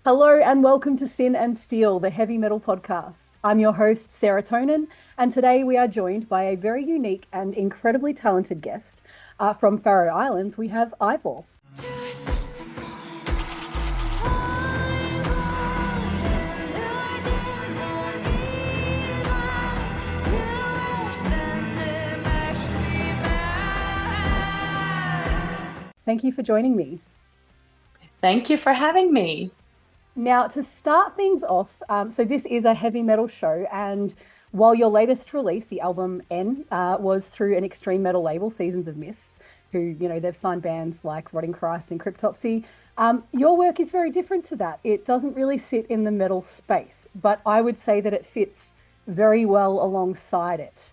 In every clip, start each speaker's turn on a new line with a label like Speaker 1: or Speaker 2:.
Speaker 1: Hello and welcome to Sin and Steel, the heavy metal podcast. I'm your host, Serotonin, and today we are joined by a very unique and incredibly talented guest. From Faroe Islands, we have Eivor. Thank you for joining me.
Speaker 2: Thank you for having me.
Speaker 1: Now, to start things off, so this is a heavy metal show, and while your latest release, the album N, was through an extreme metal label, Seasons of Mist, who, they've signed bands like Rotting Christ and Cryptopsy, your work is very different to that. It doesn't really sit in the metal space, but I would say that it fits very well alongside it.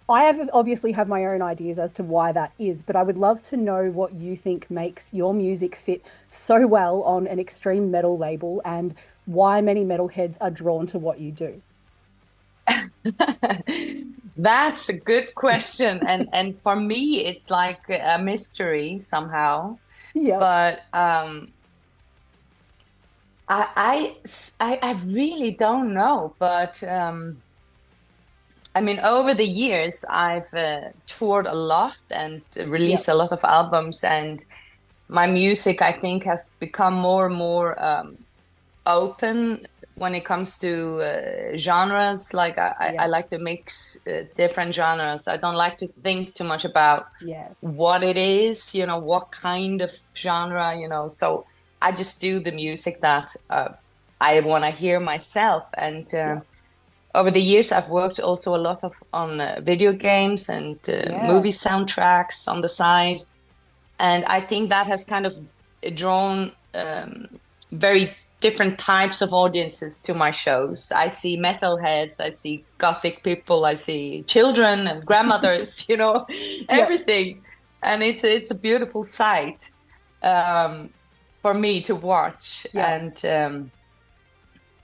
Speaker 1: Obviously have my own ideas as to why that is, but I would love to know what you think makes your music fit so well on an extreme metal label and why many metalheads are drawn to what you do.
Speaker 2: That's a good question. And for me, it's like a mystery somehow.
Speaker 1: Yeah.
Speaker 2: But I really don't know. But I mean, over the years, I've toured a lot and released a lot of albums, and my music, I think, has become more and more open when it comes to genres. Like I like to mix different genres. I don't like to think too much about what it is, what kind of genre, So I just do the music that I want to hear myself. And over the years, I've worked also a lot on video games and movie soundtracks on the side. And I think that has kind of drawn very different types of audiences to my shows. I see metalheads, I see gothic people, I see children and grandmothers, everything. And it's a beautiful sight for me to watch. And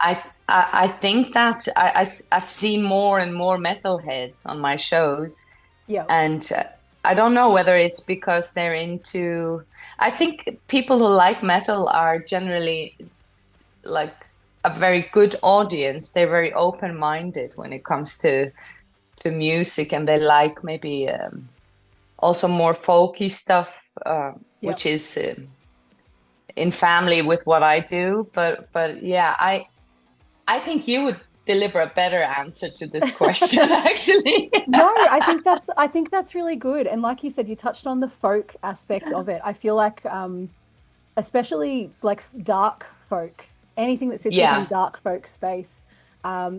Speaker 2: I think that I've seen more and more metalheads on my shows. And I don't know whether it's because they're into... I think people who like metal are generally like a very good audience. They're very open-minded when it comes to music, and they like maybe also more folky stuff, which is in family with what I do. But yeah, I think you would deliver a better answer to this question, actually.
Speaker 1: No, I think that's really good. And like you said, you touched on the folk aspect of it. I feel like, especially like dark folk, anything that sits within dark folk space,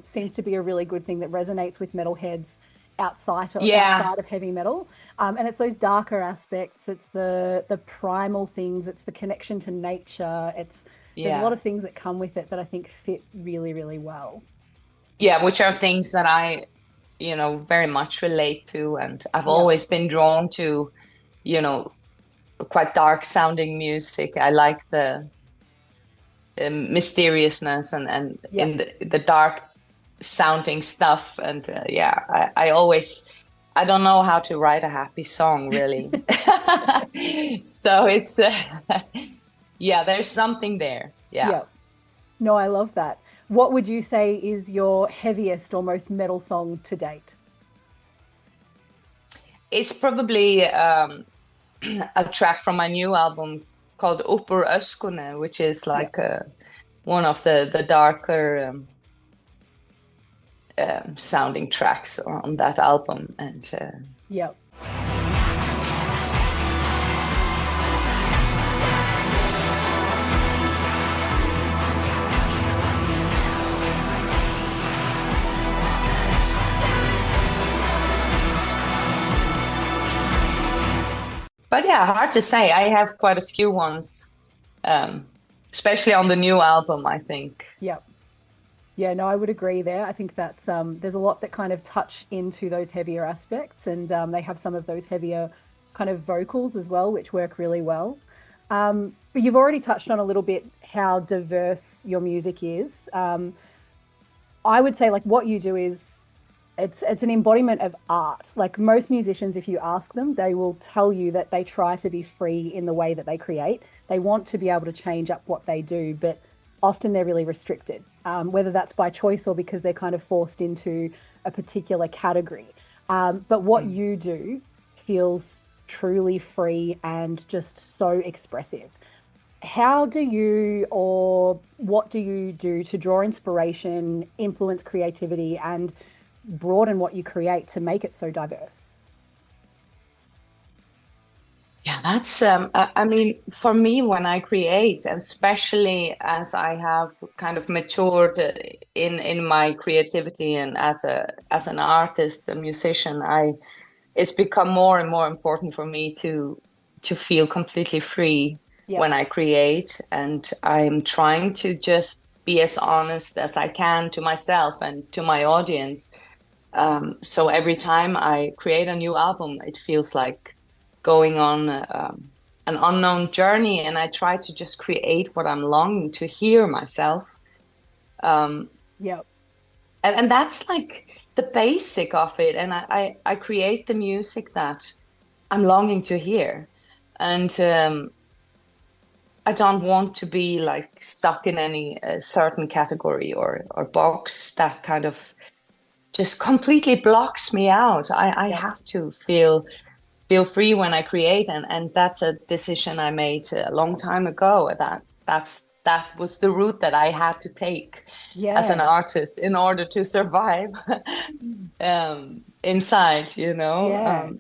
Speaker 1: seems to be a really good thing that resonates with metalheads outside of heavy metal. And it's those darker aspects. It's the primal things. It's the connection to nature. There's a lot of things that come with it that I think fit really, really well.
Speaker 2: Yeah, which are things that I, very much relate to. And I've always been drawn to, quite dark sounding music. I like the mysteriousness and in the dark sounding stuff. And I don't know how to write a happy song, really. So it's, there's something there. Yeah.
Speaker 1: No, I love that. What would you say is your heaviest or most metal song to date?
Speaker 2: It's probably a track from my new album called Uppur Öskune, which is like one of the darker sounding tracks on that album. And but yeah, hard to say. I have quite a few ones, especially on the new album, I think.
Speaker 1: Yeah, no, I would agree there. I think that's there's a lot that kind of touch into those heavier aspects, and they have some of those heavier kind of vocals as well, which work really well. But you've already touched on a little bit how diverse your music is. I would say like what you do is it's an embodiment of art. Like most musicians, if you ask them, they will tell you that they try to be free in the way that they create. They want to be able to change up what they do, but often they're really restricted, whether that's by choice or because they're kind of forced into a particular category. But what
Speaker 2: Mm.
Speaker 1: you do feels truly free and just so expressive. How do you, or what do you do to draw inspiration, influence creativity, and broaden what you create to make it so diverse?
Speaker 2: Yeah, that's I mean, for me, when I create, especially as I have kind of matured in my creativity and as an artist, a musician, I it's become more and more important for me to feel completely free
Speaker 1: Yep.
Speaker 2: when I create, and I'm trying to just be as honest as I can to myself and to my audience. So every time I create a new album, it feels like going on an unknown journey, and I try to just create what I'm longing to hear myself. Um,
Speaker 1: Yep.
Speaker 2: and that's like the basic of it. And I create the music that I'm longing to hear. And I don't want to be like stuck in any certain category or box that kind of just completely blocks me out. I
Speaker 1: Yep.
Speaker 2: have to feel free when I create, and that's a decision I made a long time ago. That was the route that I had to take as an
Speaker 1: Yeah.
Speaker 2: artist in order to survive inside, you know.
Speaker 1: Yeah.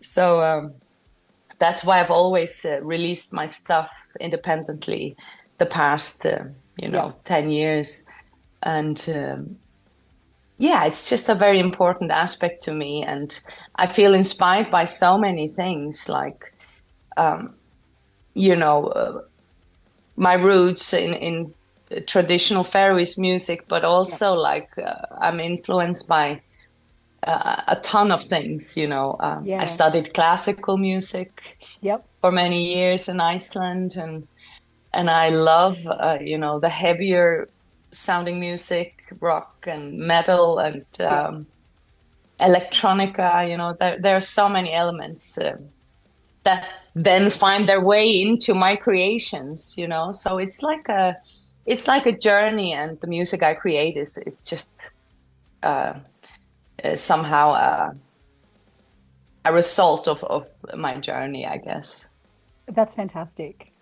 Speaker 2: That's why I've always released my stuff independently the past,
Speaker 1: Yep.
Speaker 2: 10 years. And yeah, it's just a very important aspect to me. And I feel inspired by so many things, like, um, you know, uh, my roots in traditional Faroese music, but
Speaker 1: Yep.
Speaker 2: also like I'm influenced by a ton of things. I
Speaker 1: Yeah.
Speaker 2: studied classical music
Speaker 1: Yep.
Speaker 2: for many years in Iceland, and I love the heavier sounding music, rock and metal and
Speaker 1: Yep.
Speaker 2: electronica. There are so many elements that then find their way into my creations. So it's like a journey, and the music I create is just uh, somehow a result of my journey, I guess.
Speaker 1: That's fantastic.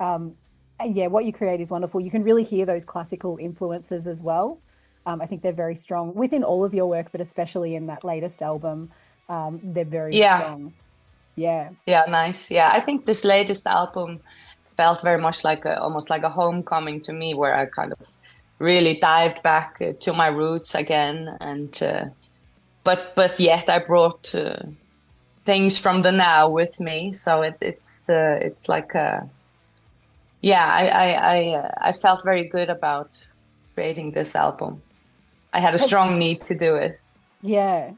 Speaker 1: And yeah, what you create is wonderful. You can really hear those classical influences as well. I think they're very strong within all of your work, but especially in that latest album, they're very
Speaker 2: Yeah,
Speaker 1: strong. Yeah.
Speaker 2: yeah, nice. Yeah, I think this latest album felt very much like almost like a homecoming to me, where I kind of really dived back to my roots again, and but yet I brought things from the now with me. So it's like yeah, I felt very good about creating this album. I had a
Speaker 1: Has-
Speaker 2: strong need to do it.
Speaker 1: Yeah.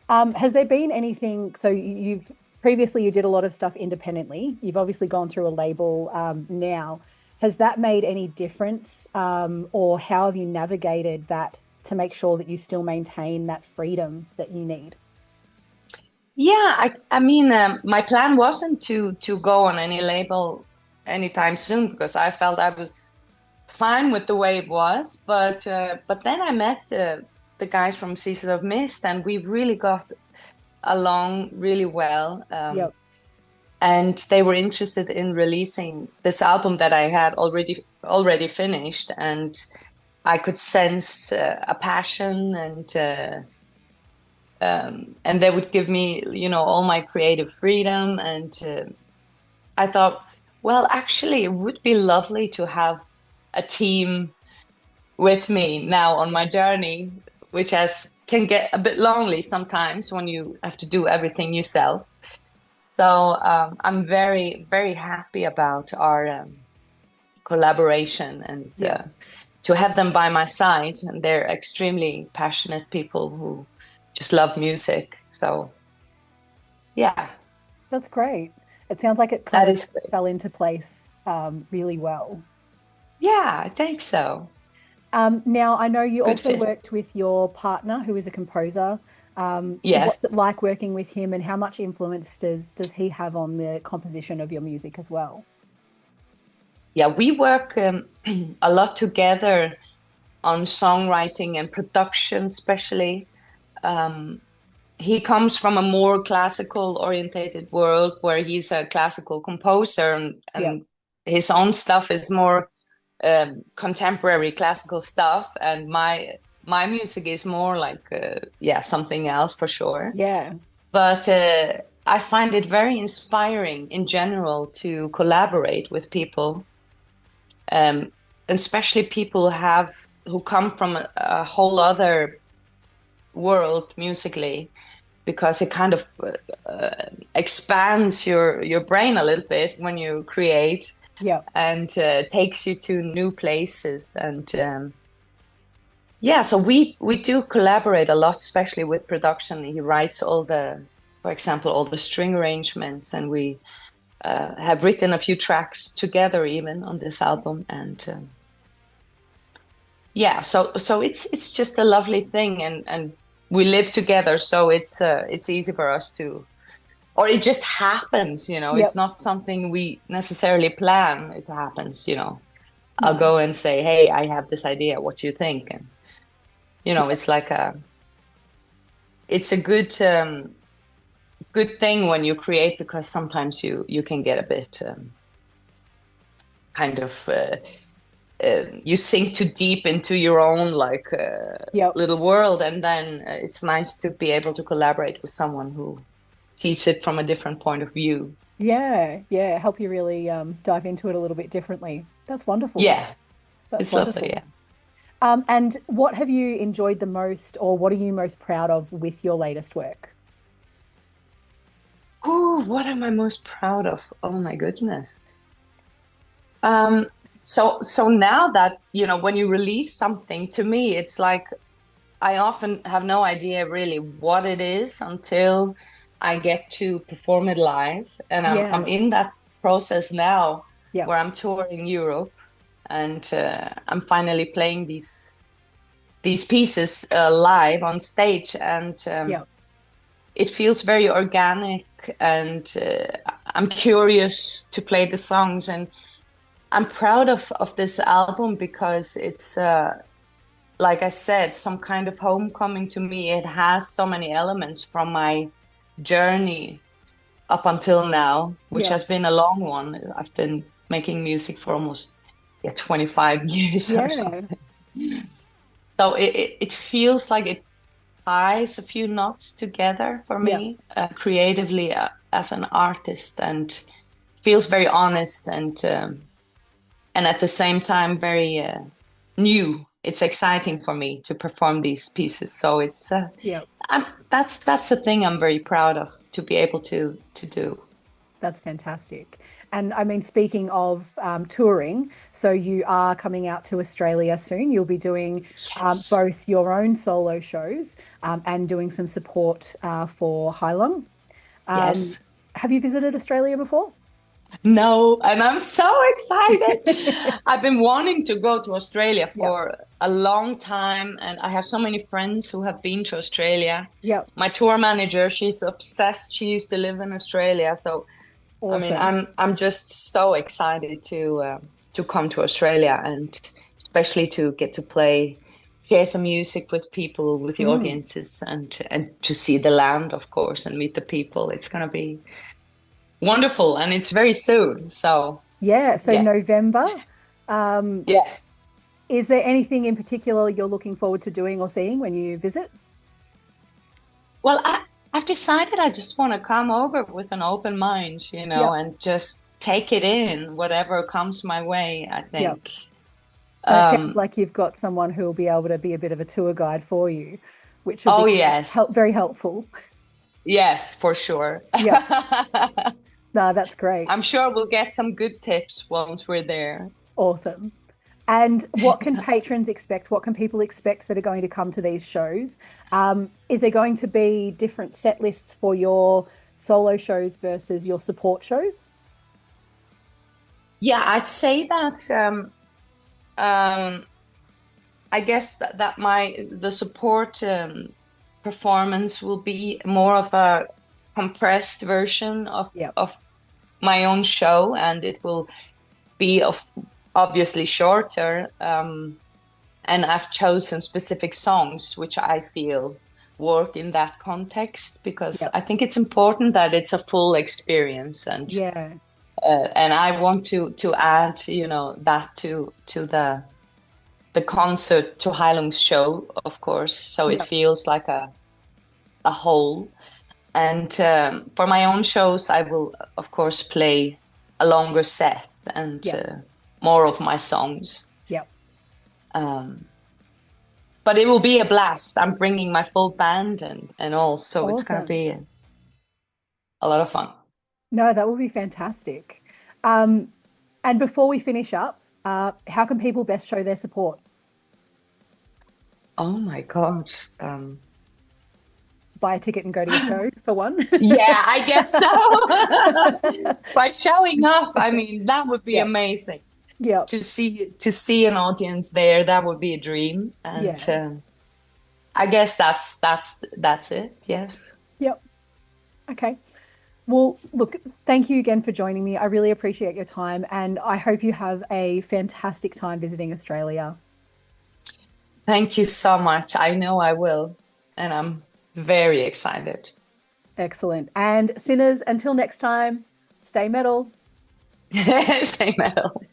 Speaker 1: Has there been anything? So you've previously you did a lot of stuff independently. You've obviously gone through a label now. Has that made any difference, or how have you navigated that to make sure that you still maintain that freedom that you need?
Speaker 2: Yeah, I mean, my plan wasn't to go on any label anytime soon, because I felt I was fine with the way it was. But then I met the guys from Seasons of Mist, and we really got along really well.
Speaker 1: Yep.
Speaker 2: And they were interested in releasing this album that I had already finished, and I could sense a passion, and they would give me, all my creative freedom. And I thought, well, actually, it would be lovely to have a team with me now on my journey, which has can get a bit lonely sometimes when you have to do everything yourself. So I'm very, very happy about our collaboration, and
Speaker 1: Yeah.
Speaker 2: to have them by my side. And they're extremely passionate people who just love music. So yeah,
Speaker 1: That's great. It sounds like it kind
Speaker 2: that
Speaker 1: of
Speaker 2: is great.
Speaker 1: fell into place really well.
Speaker 2: Yeah, I think so.
Speaker 1: Now, I know
Speaker 2: It's a
Speaker 1: you
Speaker 2: good
Speaker 1: also
Speaker 2: fit.
Speaker 1: worked with your partner, who is a composer.
Speaker 2: Yes.
Speaker 1: What's it like working with him, and how much influence does he have on the composition of your music as well?
Speaker 2: Yeah, we work a lot together on songwriting and production, especially. Um, he comes from a more classical orientated world where he's a classical composer,
Speaker 1: Yep.
Speaker 2: and his own stuff is more contemporary classical stuff, and my music is more like yeah, something else for sure.
Speaker 1: Yeah.
Speaker 2: But I find it very inspiring in general to collaborate with people, um, especially people who come from a whole other world musically, because it kind of expands your brain a little bit when you create,
Speaker 1: Yep.
Speaker 2: and takes you to new places. And yeah, so we do collaborate a lot, especially with production. He writes for example, all the string arrangements, and we have written a few tracks together even on this album. And yeah, so it's just a lovely thing, and we live together, so it's easy for us to, or it just happens, it's
Speaker 1: Yep.
Speaker 2: not something we necessarily plan. It happens. I'll go
Speaker 1: Nice.
Speaker 2: and say, hey, I have this idea, what do you think? And
Speaker 1: Yep.
Speaker 2: it's like it's a good thing when you create, because sometimes you can get a bit kind of you sink too deep into your own like
Speaker 1: Yep.
Speaker 2: little world, and then it's nice to be able to collaborate with someone who sees it from a different point of view.
Speaker 1: Yeah. Yeah. Help you really dive into it a little bit differently. That's wonderful.
Speaker 2: Yeah,
Speaker 1: That's
Speaker 2: it's lovely.
Speaker 1: wonderful.
Speaker 2: Yeah.
Speaker 1: And what have you enjoyed the most, or what are you most proud of with your latest work?
Speaker 2: Oh, what am I most proud of? Oh my goodness. Um, so now that, when you release something, to me, it's like I often have no idea really what it is until I get to perform it live. And I'm
Speaker 1: Yeah.
Speaker 2: in that process now,
Speaker 1: Yep.
Speaker 2: where I'm touring Europe, and I'm finally playing these pieces live on stage, and
Speaker 1: Yep.
Speaker 2: it feels very organic, and I'm curious to play the songs. And I'm proud of this album because it's like I said, some kind of homecoming to me. It has so many elements from my journey up until now, which
Speaker 1: Yep.
Speaker 2: has been a long one. I've been making music for almost, yeah, 25 years or
Speaker 1: Yeah.
Speaker 2: something. So it feels like it ties a few knots together for
Speaker 1: Yep.
Speaker 2: me creatively, as an artist, and feels very honest, and at the same time very new. It's exciting for me to perform these pieces. So it's
Speaker 1: Yep.
Speaker 2: that's the thing I'm very proud of, to be able to do.
Speaker 1: That's fantastic. And I mean, speaking of touring, so you are coming out to Australia soon. You'll be doing
Speaker 2: Yes.
Speaker 1: both your own solo shows and doing some support for Heilung. Um,
Speaker 2: Yes.
Speaker 1: have you visited Australia before?
Speaker 2: No, and I'm so excited. I've been wanting to go to Australia
Speaker 1: Yep.
Speaker 2: for a long time, and I have so many friends who have been to Australia.
Speaker 1: Yep.
Speaker 2: My tour manager, she's obsessed. She used to live in Australia, so I mean,
Speaker 1: Awesome.
Speaker 2: I'm just so excited to come to Australia, and especially to get to play, share some music with people, with the
Speaker 1: Mm.
Speaker 2: audiences, and to see the land, of course, and meet the people. It's gonna be wonderful, and it's very soon. So
Speaker 1: Yeah. So
Speaker 2: yes,
Speaker 1: November. Um,
Speaker 2: yes.
Speaker 1: is there anything in particular you're looking forward to doing or seeing when you visit?
Speaker 2: Well, I've decided I just want to come over with an open mind,
Speaker 1: Yep.
Speaker 2: and just take it in, whatever comes my way, I
Speaker 1: Yep.
Speaker 2: think.
Speaker 1: And it sounds
Speaker 2: Um,
Speaker 1: like you've got someone who will be able to be a bit of a tour guide for you, which will
Speaker 2: oh
Speaker 1: be
Speaker 2: yes.
Speaker 1: very helpful.
Speaker 2: Yes, for sure.
Speaker 1: Yep. No, that's great.
Speaker 2: I'm sure we'll get some good tips once we're there.
Speaker 1: Awesome. And what can patrons expect? What can people expect that are going to come to these shows? Is there going to be different set lists for your solo shows versus your support shows?
Speaker 2: Yeah, I'd say that um, I guess that the support performance will be more of a compressed version
Speaker 1: Yep.
Speaker 2: of my own show, and it will be obviously shorter. And I've chosen specific songs which I feel work in that context because
Speaker 1: Yep.
Speaker 2: I think it's important that it's a full experience,
Speaker 1: Yeah.
Speaker 2: and I want to add, that to the concert, to Heilung's show, of course, so it
Speaker 1: Yep.
Speaker 2: feels like a whole. And for my own shows, I will, of course, play a longer set and
Speaker 1: Yep.
Speaker 2: more of my songs.
Speaker 1: Yep.
Speaker 2: Um, but it will be a blast. I'm bringing my full band and all, so it's going to
Speaker 1: Awesome.
Speaker 2: be a lot of fun.
Speaker 1: No, that will be fantastic. Um, and before we finish up, how can people best show their support?
Speaker 2: Oh my God.
Speaker 1: Buy a ticket and go to your show for one.
Speaker 2: Yeah, I guess so. By showing up, I mean, that would be
Speaker 1: Yep.
Speaker 2: amazing.
Speaker 1: Yep.
Speaker 2: To see an audience there, that would be a dream. And
Speaker 1: Yeah.
Speaker 2: I guess that's it. Yes.
Speaker 1: Yep. Okay. Well, look, thank you again for joining me. I really appreciate your time, and I hope you have a fantastic time visiting Australia.
Speaker 2: Thank you so much. I know I will, and I'm very excited.
Speaker 1: Excellent. And sinners, until next time, stay metal.
Speaker 2: Same metal.